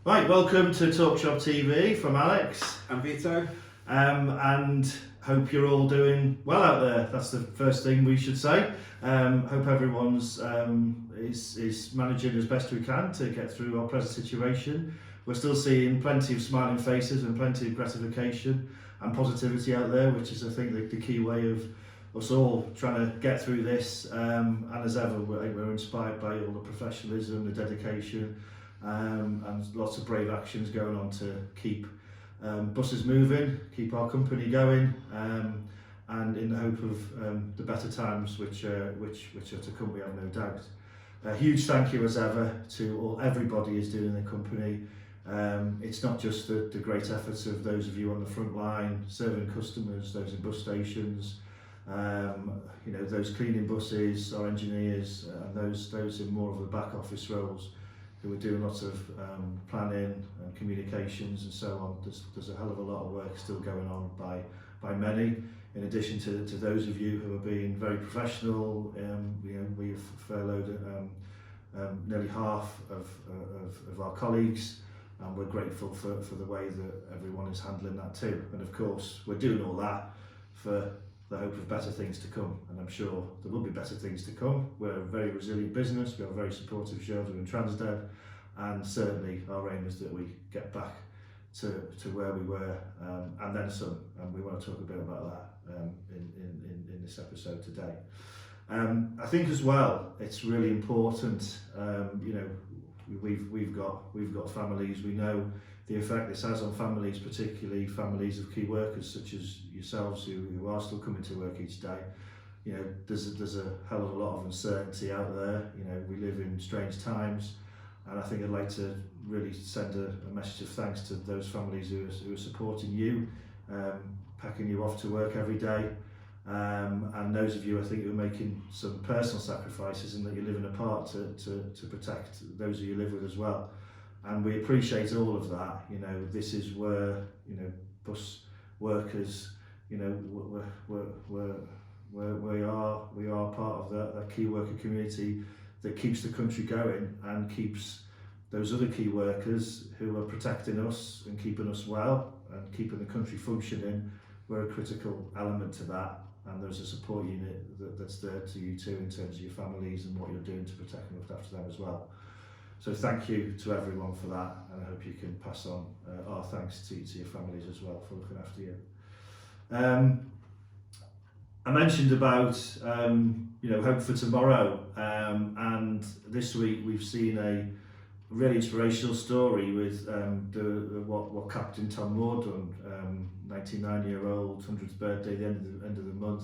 Right, welcome to TalkShop TV from Alex. And Vito. And hope you're all doing well out there. That's the first thing we should say. Hope everyone's is managing as best we can to get through our present situation. We're still seeing plenty of smiling faces and plenty of gratification and positivity out there, which is, I think, the key way of us all trying to get through this. And as ever, we're inspired by all the professionalism, the dedication, and lots of brave actions going on to keep buses moving, keep our company going, and in the hope of the better times which are to come, we have no doubt. A huge thank you as ever to everybody is doing in the company. It's not just the great efforts of those of you on the front line serving customers, those in bus stations, those cleaning buses, our engineers, and those in more of the back office roles who are doing lots of planning and communications and so on. There's a hell of a lot of work still going on by many. In addition to those of you who are being very professional, we've furloughed nearly half of our colleagues, and we're grateful for the way that everyone is handling that too. And of course, we're doing all that for the hope of better things to come, and I'm sure there will be better things to come. We're a very resilient business, we have a very supportive shareholder in Transdev, and certainly our aim is that we get back to where we were, and then some, and we want to talk a bit about that in this episode today. I think as well, it's really important, we've got families, we know the effect this has on families, particularly families of key workers such as yourselves who are still coming to work each day. There's a hell of a lot of uncertainty out there. We live in strange times, and I think I'd like to really send a message of thanks to those families who are supporting you, packing you off to work every day, and those of you I think who are making some personal sacrifices and that you're living apart to protect those who you live with as well. And we appreciate all of that. This is where bus workers, we are part of that key worker community that keeps the country going and keeps those other key workers who are protecting us and keeping us well and keeping the country functioning. We're a critical element to that, and there's a support unit that's there to you too in terms of your families and what you're doing to protect and look after them as well. So thank you to everyone for that, and I hope you can pass on our thanks to your families as well for looking after you. I mentioned about hope for tomorrow, and this week we've seen a really inspirational story with what Captain Tom Moore done, 99-year-old, 100th birthday, the end of the month,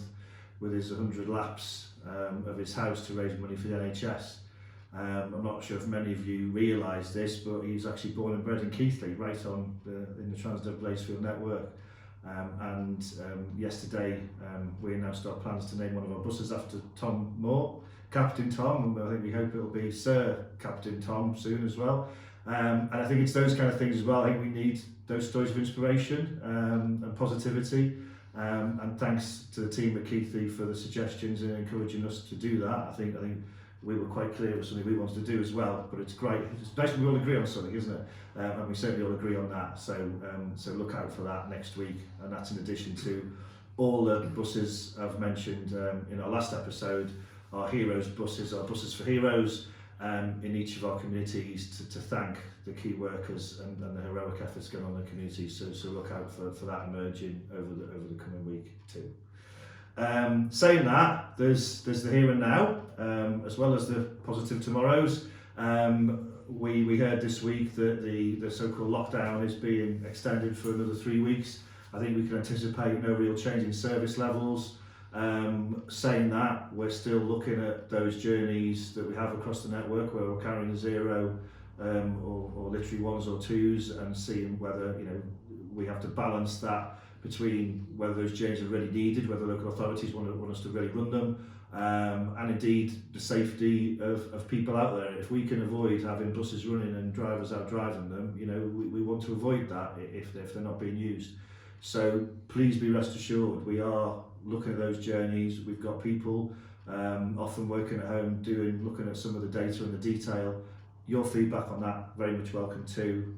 with his 100 laps of his house to raise money for the NHS. I'm not sure if many of you realise this, but he's actually born and bred in Keighley, right in the Transdev Blazefield network. And yesterday we announced our plans to name one of our buses after Tom Moore, Captain Tom, and I think we hope it'll be Sir Captain Tom soon as well. And I think it's those kind of things as well. I think we need those stories of inspiration and positivity. And thanks to the team at Keighley for the suggestions and encouraging us to do that. I think we were quite clear it was something we wanted to do as well, but it's great. It's nice when we all agree on something, isn't it? And we certainly all agree on that. So look out for that next week, and that's in addition to all the buses I've mentioned in our last episode, our Heroes buses, our buses for heroes, in each of our communities to thank the key workers and the heroic efforts going on in the community. So look out for that emerging over the coming week too. Saying that, there's the here and now, as well as the positive tomorrows. We heard this week that the so-called lockdown is being extended for another 3 weeks. I think we can anticipate no real change in service levels. Saying that, we're still looking at those journeys that we have across the network where we're carrying a 0 or literally 1s or 2s, and seeing whether we have to balance that between whether those journeys are really needed, whether local authorities want us to really run them, and indeed the safety of people out there. If we can avoid having buses running and drivers out driving them, we want to avoid that if they're not being used. So please be rest assured, we are looking at those journeys. We've got people often working at home looking at some of the data and the detail, your feedback on that, very much welcome too.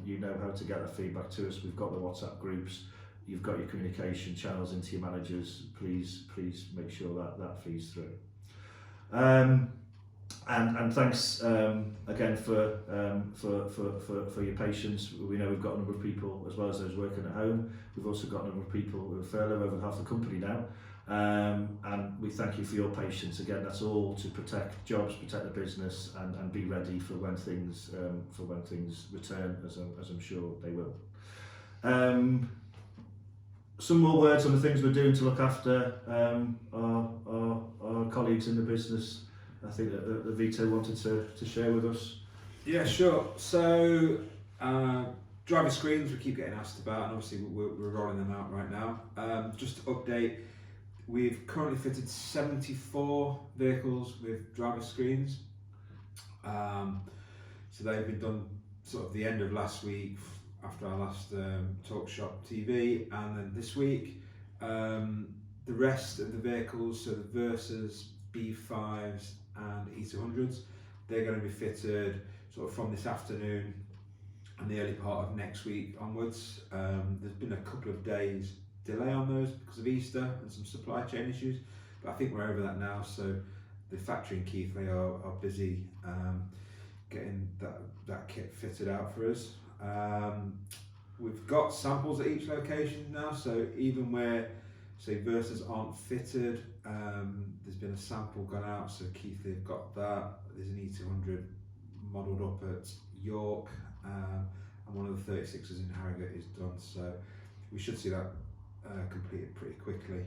You know how to get that feedback to us. We've got the WhatsApp groups, you've got your communication channels into your managers. Please make sure that feeds through. And thanks again for your patience. We know we've got a number of people, as well as those working at home, we've also got a number of people who are furloughed, over half the company now. And we thank you for your patience. Again, that's all to protect jobs, protect the business, and be ready for when things return, as I'm sure they will. Some more words on the things we're doing to look after our colleagues in the business. I think that Vito wanted to share with us. Yeah, sure. So driver screens we keep getting asked about, and obviously we're rolling them out right now. Just to update, we've currently fitted 74 vehicles with driver screens. So they've been done sort of the end of last week after our last TalkShop TV, and then this week the rest of the vehicles, so the Versas, B5s and E200s, they're going to be fitted sort of from this afternoon and the early part of next week onwards. There's been a couple of days delay on those because of Easter and some supply chain issues, but I think we're over that now. So the factory in Keighley are busy getting that kit fitted out for us. We've got samples at each location now, so even where, say, Versas aren't fitted, there's been a sample gone out, so Keighley have got that. There's an E200 modelled up at York, and one of the 36s in Harrogate is done, so we should see that completed pretty quickly.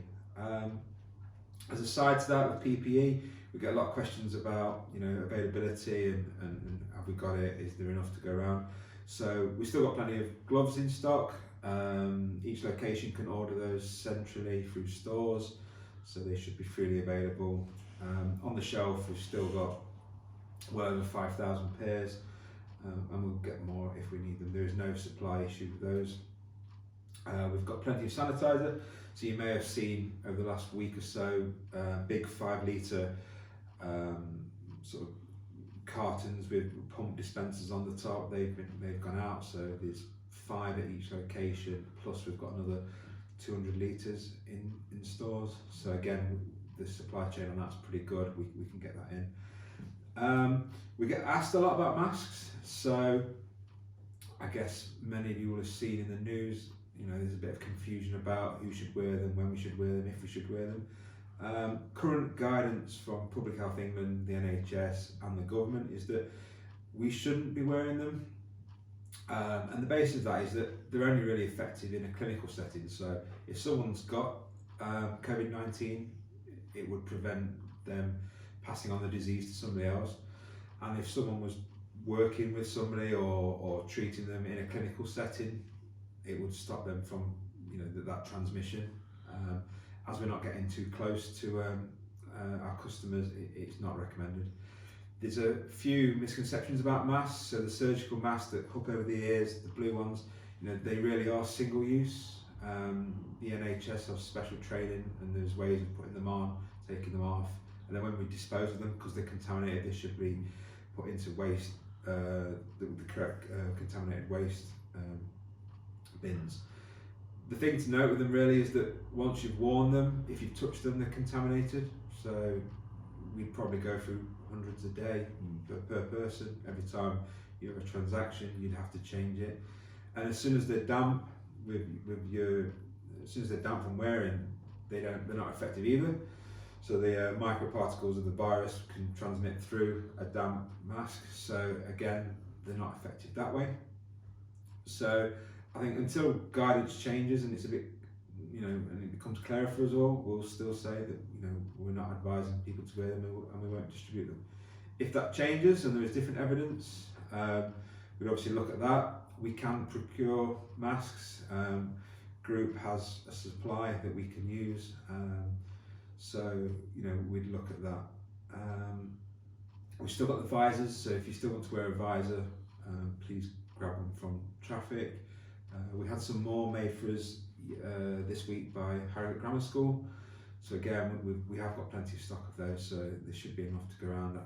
As a side to that, with PPE, we get a lot of questions about, you know, availability and have we got it, is there enough to go around? So we've still got plenty of gloves in stock. Each location can order those centrally through stores, so they should be freely available. On the shelf we've still got well over 5,000 pairs, and we'll get more if we need them. There is no supply issue with those. We've got plenty of sanitizer, so you may have seen over the last week or so big 5 litre sort of cartons with pump dispensers on the top. They've gone out, so there's 5 at each location, plus we've got another 200 litres in stores. So again, the supply chain on that's pretty good. We can get that in. We get asked a lot about masks, so I guess many of you will have seen in the news, you know, there's a bit of confusion about who should wear them, when we should wear them, if we should wear them. Current guidance from Public Health England, the NHS and the government is that we shouldn't be wearing them, and the basis of that is that they're only really effective in a clinical setting. So if someone's got COVID-19, it would prevent them passing on the disease to somebody else, and if someone was working with somebody or treating them in a clinical setting, it would stop them from, you know, that transmission. As we're not getting too close to our customers, it's not recommended. There's a few misconceptions about masks. So the surgical masks that hook over the ears, the blue ones, you know, they really are single use. The NHS has special training, and there's ways of putting them on, taking them off, and then when we dispose of them, because they're contaminated, they should be put into waste, the correct contaminated waste bins. The thing to note with them really is that once you've worn them, if you've touched them, they're contaminated. So we'd probably go through hundreds a day per person. Every time you have a transaction, you'd have to change it. And as soon as they're damp, as soon as they're damp from wearing, they're not effective either. So the microparticles of the virus can transmit through a damp mask. So again, they're not effective that way. So I think until guidance changes and it's a bit, you know, and it becomes clearer for us all, we'll still say that, you know, we're not advising people to wear them, and we won't distribute them. If that changes and there is different evidence, we'd obviously look at that. We can procure masks. Group has a supply that we can use, so, you know, we'd look at that. We've still got the visors, so if you still want to wear a visor, please grab them from traffic. We had some more made for us this week by Harrogate Grammar School. So again, we have got plenty of stock of those, so there should be enough to go around.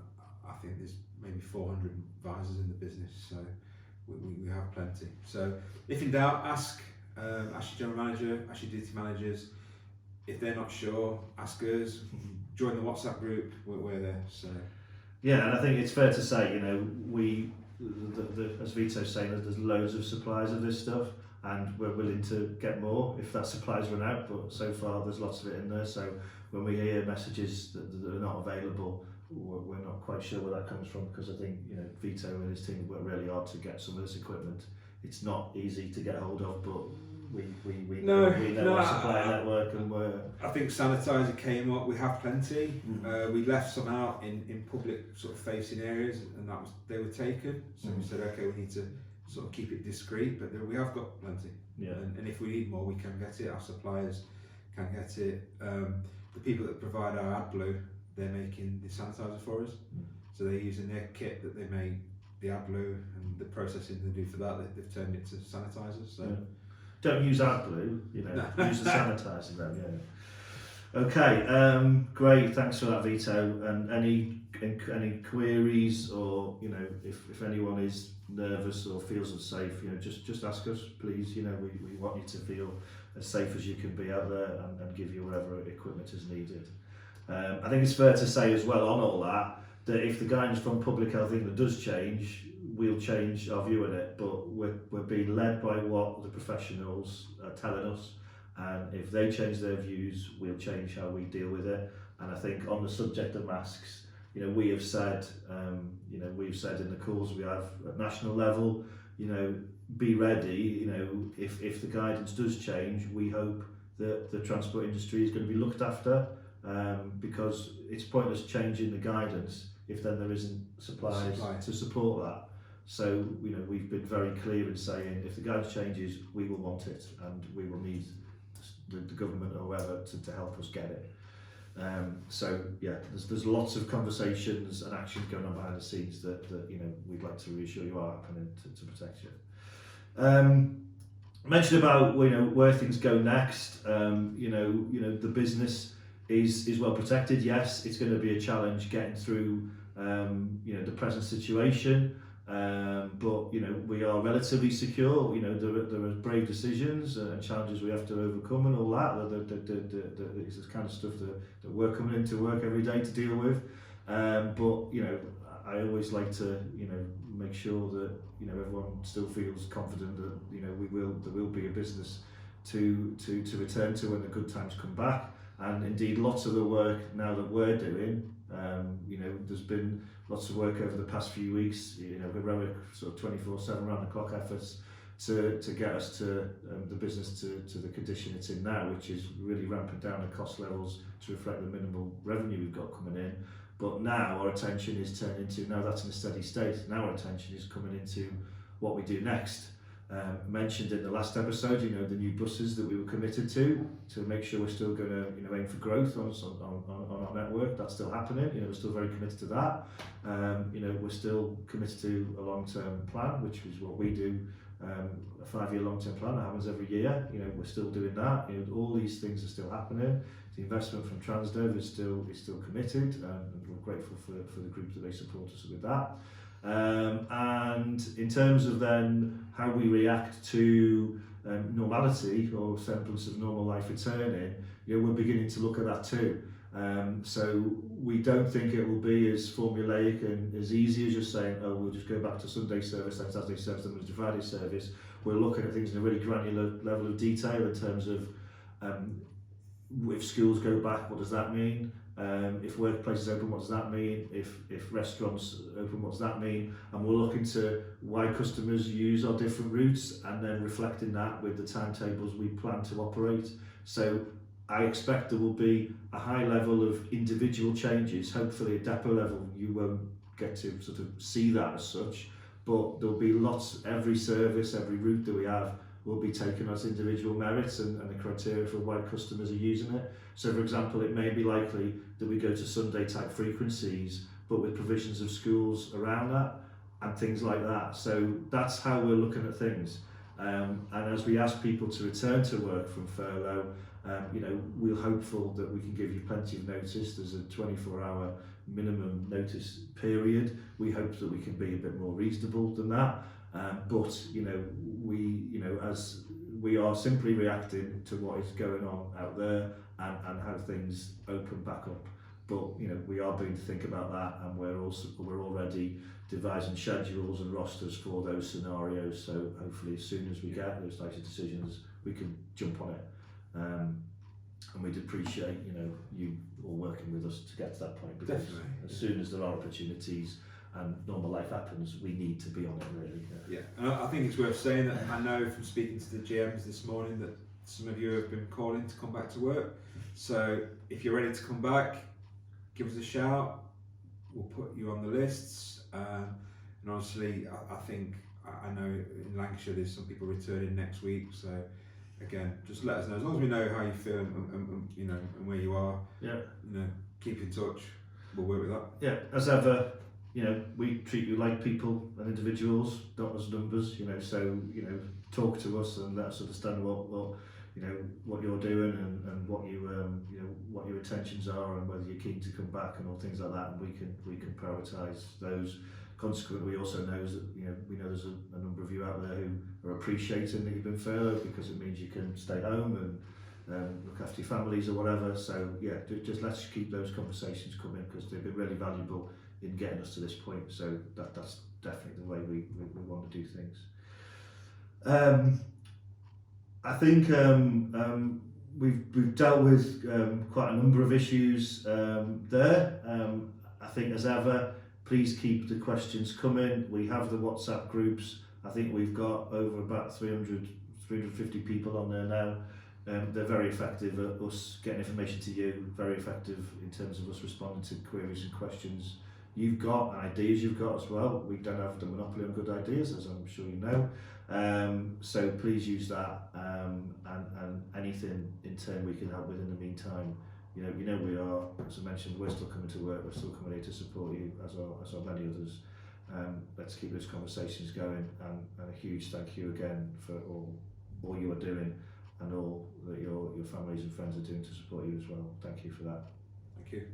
I think there's maybe 400 advisors in the business, so we have plenty. So if in doubt, ask your general manager, ask your duty managers. If they're not sure, ask us. Join the WhatsApp group. We're there. So yeah, and I think it's fair to say, as Vito's saying, there's loads of supplies of this stuff, and we're willing to get more if that supply's run out. But so far, there's lots of it in there. So when we hear messages that are not available, we're not quite sure where that comes from, because I think Vito and his team work really hard to get some of this equipment. It's not easy to get hold of, but we know our supplier network, and I think sanitizer came up. We have plenty. We left some out in public sort of facing areas, and they were taken. So we said, okay, we need to sort of keep it discreet, but we have got plenty. Yeah. And if we need more, we can get it. Our suppliers can get it. The people that provide our AdBlue, they're making the sanitizer for us. So they're using their kit that they made, the AdBlue, and the processing they do for that, they've turned it to sanitizers. So. Yeah. Don't use AdBlue, use the sanitizer then, yeah. Okay, great, thanks for that, Vito. And any queries, or if anyone is nervous or feels unsafe, just ask us, please. We want you to feel as safe as you can be out there, and give you whatever equipment is needed. I think it's fair to say as well on all that if the guidance from Public Health England does change, we'll change our view on it, but we're being led by what the professionals are telling us, and if they change their views, we'll change how we deal with it. And I think on the subject of masks, we have said, we've said in the calls we have at national level, be ready. If the guidance does change, we hope that the transport industry is going to be looked after, because it's pointless changing the guidance if then there isn't supplies to support that. So we've been very clear in saying if the guidance changes, we will want it, and we will need the government or whoever to help us get it. So yeah, there's lots of conversations and actions going on behind the scenes that we'd like to reassure you are happening to protect you. Mentioned about where things go next. The business is well protected. Yes, it's going to be a challenge getting through the present situation. But we are relatively secure. There are brave decisions and challenges we have to overcome, and all that. It's the kind of stuff that we're coming into work every day to deal with. But I always like to make sure that everyone still feels confident that there will be a business to return to when the good times come back. And indeed, lots of the work now that we're doing, there's been lots of work over the past few weeks, heroic sort of 24/7 round the clock efforts to get us to the business to the condition it's in now, which is really ramping down the cost levels to reflect the minimal revenue we've got coming in. But now our attention is turned into, now that's in a steady state, now our attention is coming into what we do next. Mentioned in the last episode, the new buses that we were committed to make sure we're still going to aim for growth on our network. That's still happening. We're still very committed to that. We're still committed to a long-term plan, which is what we do. A 5-year long-term plan that happens every year. We're still doing that. All these things are still happening. The investment from Transdev is still committed, and we're grateful for the group that they support us with that. And in terms of then how we react to normality or semblance of normal life returning, we're beginning to look at that too. So we don't think it will be as formulaic and as easy as just saying, oh, we'll just go back to Sunday service, then Saturday service, then Monday to Friday service. We're looking at things in a really granular level of detail in terms of if schools go back, what does that mean? If workplaces open, what does that mean? If restaurants open, what does that mean? And we're looking to why customers use our different routes, and then reflecting that with the timetables we plan to operate. So I expect there will be a high level of individual changes. Hopefully at depot level you won't get to sort of see that as such, but there'll be lots, every service, every route that we have will be taken as individual merits and the criteria for why customers are using it. So for example, it may be likely that we go to Sunday type frequencies, but with provisions of schools around that and things like that. So that's how we're looking at things. And as we ask people to return to work from furlough, we're hopeful that we can give you plenty of notice. There's a 24-hour minimum notice period. We hope that we can be a bit more reasonable than that, but as we are simply reacting to what is going on out there and how things open back up. But we are beginning to think about that, and we're already devising schedules and rosters for those scenarios. So hopefully, as soon as we get those types of decisions, we can jump on it. And we'd appreciate you all working with us to get to that point, because Definitely. as soon as there are opportunities and normal life happens, we need to be on it, really. Yeah, and I think it's worth saying that I know from speaking to the GMs this morning that some of you have been calling to come back to work. So if you're ready to come back, give us a shout. We'll put you on the lists. And honestly, I think I know in Lancashire there's some people returning next week. So again, just let us know. As long as we know how you feel and where you are. Yeah. Keep in touch. We'll work with that. Yeah. As ever, we treat you like people and individuals, not as numbers. So talk to us and let us understand what you're doing and what what your intentions are, and whether you're keen to come back and all things like that, and we can prioritise those. Consequently, we also know that we know there's a number of you out there who are appreciating that you've been furloughed, because it means you can stay home and look after your families or whatever. So yeah, just let's keep those conversations coming, because they've been really valuable in getting us to this point. So that's definitely the way we want to do things. I think we've dealt with quite a number of issues there. I think, as ever, please keep the questions coming. We have the WhatsApp groups. I think we've got over about 350 people on there now. They're very effective at us getting information to you, very effective in terms of us responding to queries and questions you've got and ideas you've got as well. We don't have the monopoly on good ideas, as I'm sure you know. So please use that, and anything in turn we can help with in the meantime. We are, as I mentioned, we're still coming to work, we're still coming here to support you, as are many others. Let's keep those conversations going, and a huge thank you again for all you are doing and all that your families and friends are doing to support you as well. Thank you for that. Thank you.